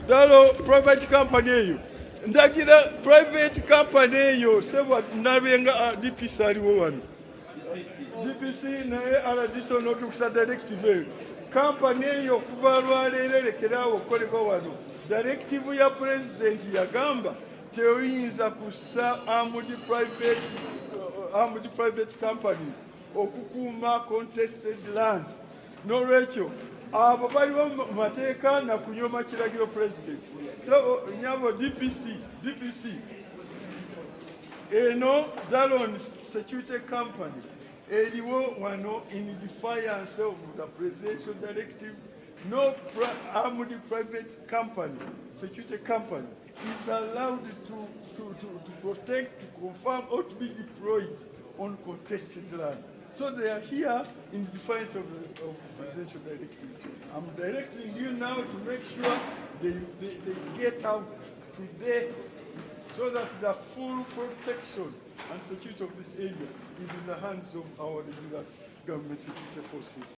Dalo private company. Ndagira private company yo sebo nabenga DPC aliwo wano. DPC naye additional to directive. Company yo kuva lwaleero lekerawo okukolebwa wano. Directive ya president yagamba teoyinza kussa armed private companies okukuuma contested land. N'olwekyo abo baliwo mu mateeka na kunyooma kiragiro president. So nyabo DPC eno Dalon security company eriwo wano in defiance of the presidential directive. No armed private company, security company, is allowed to protect, to confirm, or to be deployed on contested land. So they are here in defiance of the presidential directive. I'm directing you now to make sure they get out today so that the full protection and security of this area is in the hands of our regular government security forces.